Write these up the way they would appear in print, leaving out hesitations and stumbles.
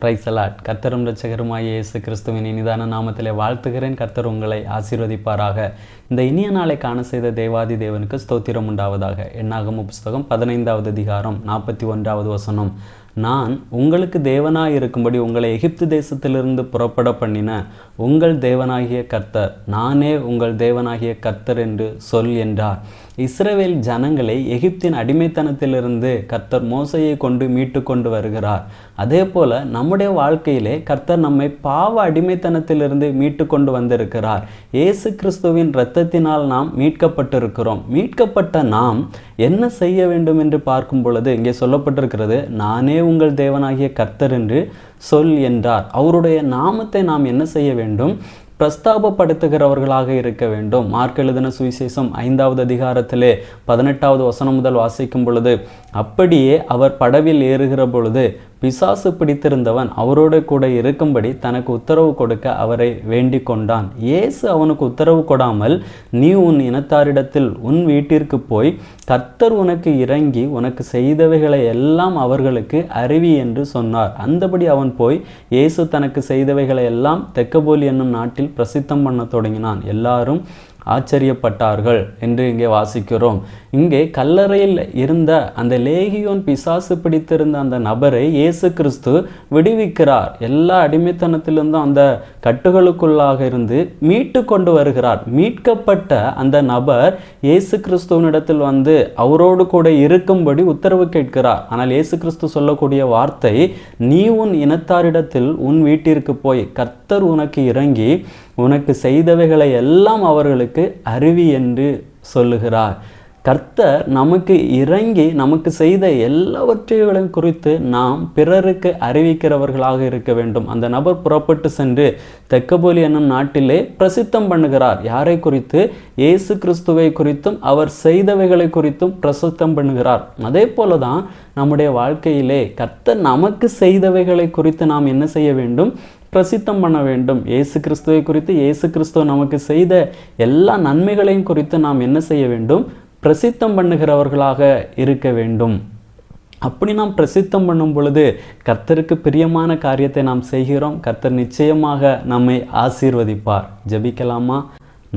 Price allot. கர்த்தரும் இரட்சகருமாகிய இயேசு கிறிஸ்துவின் இனிதான நாமத்திலே வாழ்த்துகிறேன். கர்த்தர் உங்களை ஆசீர்வதிப்பாராக. இந்த இனிய நாளை காண செய்த தேவாதி தேவனுக்கு ஸ்தோத்திரம் உண்டாவதாக. என்னாகம புஸ்தகம் 15வது அதிகாரம் 41வது வசனம். நான் உங்களுக்கு தேவனாய் இருக்கும்படி உங்களை எகிப்து தேசத்திலிருந்து புறப்பட பண்ணின உங்கள் தேவனாகிய கர்த்தர் நானே உங்கள் தேவனாகிய கர்த்தர் என்று சொல் என்றார். இஸ்ரவேல் ஜனங்களை எகிப்தின் அடிமைத்தனத்திலிருந்து கர்த்தர் மோசையை கொண்டு மீட்டு கொண்டு வருகிறார். அதே போல நம்முடைய வாழ்க்கையிலே கர்த்தர் நம்மை பாவ அடிமைத்தனத்திலிருந்து மீட்டு கொண்டு வந்திருக்கிறார். இயேசு கிறிஸ்துவின் இரத்தத்தினால் நாம் மீட்கப்பட்டிருக்கிறோம். மீட்கப்பட்ட நாம் என்ன செய்ய வேண்டும் என்று பார்க்கும் பொழுது இங்கே சொல்லப்பட்டிருக்கிறது, நானே உங்கள் தேவனாகிய கர்த்தர் என்று சொல் என்றார். அவருடைய நாமத்தை நாம் என்ன செய்ய வேண்டும்? பிரஸ்தாபப்படுத்துகிறவர்களாக இருக்க வேண்டும். மார்க் எழுதின சுவிசேஷம் 5வது அதிகாரத்திலே 18வது வசனம் முதல் வாசிக்கும் பொழுது, அப்படியே அவர் படவில் ஏறுகிற பொழுது பிசாசு பிடித்திருந்தவன் அவரோடு கூட இருக்கும்படி தனக்கு உத்தரவு கொடுக்க அவரை வேண்டிக் கொண்டான். இயேசு அவனுக்கு உத்தரவு கொடாமல், நீ உன் இனத்தாரிடத்தில் உன் வீட்டிற்கு போய் கர்த்தர் உனக்கு இறங்கி உனக்கு செய்தவைகளை எல்லாம் அவர்களுக்கு அறிவி என்று சொன்னார். அந்தபடி அவன் போய் இயேசு தனக்கு செய்தவைகளை எல்லாம் தெக்கப்போலி என்னும் நாட்டில் பிரசித்தம் பண்ண தொடங்கினான். எல்லாரும் ஆச்சரியப்பட்டார்கள் என்று இங்கே வாசிக்கிறோம். இங்கே கல்லறையில் இருந்த அந்த லேகியோன் பிசாசு பிடித்திருந்த அந்த நபரை இயேசு கிறிஸ்து விடுவிக்கிறார். எல்லா அடிமைத்தனத்திலிருந்தும் அந்த கட்டுகளுக்குள்ளாக இருந்து மீட்டு கொண்டு வருகிறார். மீட்கப்பட்ட அந்த நபர் இயேசு கிறிஸ்துவனிடத்தில் வந்து அவரோடு கூட இருக்கும்படி உத்தரவு கேட்கிறார். ஆனால் இயேசு கிறிஸ்து சொல்லக்கூடிய வார்த்தை, நீ உன் இனத்தாரிடத்தில் உன் வீட்டிற்கு போய் கர்த்தர் உனக்கு இறங்கி உனக்கு செய்தவைகளை எல்லாம் அவர்களுக்கு அறிவி என்று சொல்லுகிறார். கர்த்தர் நமக்கு இறங்கி நமக்கு செய்த எல்லாவற்றையும் குறித்து நாம் பிறருக்கு அறிவிக்கிறவர்களாக இருக்க வேண்டும். அந்த நபர் புறப்பட்டு சென்று தெக்கப்போலி என்னும் நாட்டிலே பிரசித்தம் பண்ணுகிறார். யாரை குறித்து? இயேசு கிறிஸ்துவை குறித்தும் அவர் செய்தவைகளை குறித்தும் பிரசித்தம் பண்ணுகிறார். அதே போலதான் நம்முடைய வாழ்க்கையிலே கர்த்தர் நமக்கு செய்தவைகளை குறித்து நாம் என்ன செய்ய வேண்டும்? பிரசித்தம் பண்ண வேண்டும். இயேசு கிறிஸ்துவை குறித்து, இயேசு கிறிஸ்துவ நமக்கு செய்த எல்லா நன்மைகளையும் குறித்து நாம் என்ன செய்ய வேண்டும்? பிரசித்தம் பண்ணுகிறவர்களாக இருக்க வேண்டும். அப்படி நாம் பிரசித்தம் பண்ணும் பொழுது கர்த்தருக்கு பிரியமான காரியத்தை நாம் செய்கிறோம். கர்த்தர் நிச்சயமாக நம்மை ஆசீர்வதிப்பார். ஜெபிக்கலாமா?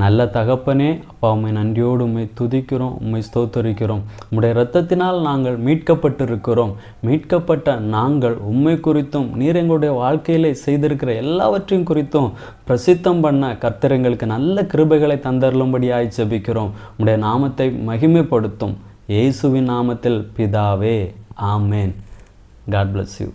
நல்ல தகப்பனே, அப்பா, உம்மை நன்றியோடு உம்மை துதிக்கிறோம், உம்மை ஸ்தோத்தரிக்கிறோம். உம்முடைய இரத்தத்தினால் நாங்கள் மீட்கப்பட்டிருக்கிறோம். மீட்கப்பட்ட நாங்கள் உம்மை குறித்தும் நீர் எங்களுடைய வாழ்க்கையிலே செய்திருக்கிற எல்லாவற்றையும் குறித்தும் பிரசித்தம் பண்ண கர்த்தர் எங்களுக்கு நல்ல கிருபைகளை தந்தருளும்படியாய் ஜெபிக்கிறோம். உம்முடைய நாமத்தை மகிமைப்படுத்தும். இயேசுவின் நாமத்தில் பிதாவே, ஆமேன். God bless you.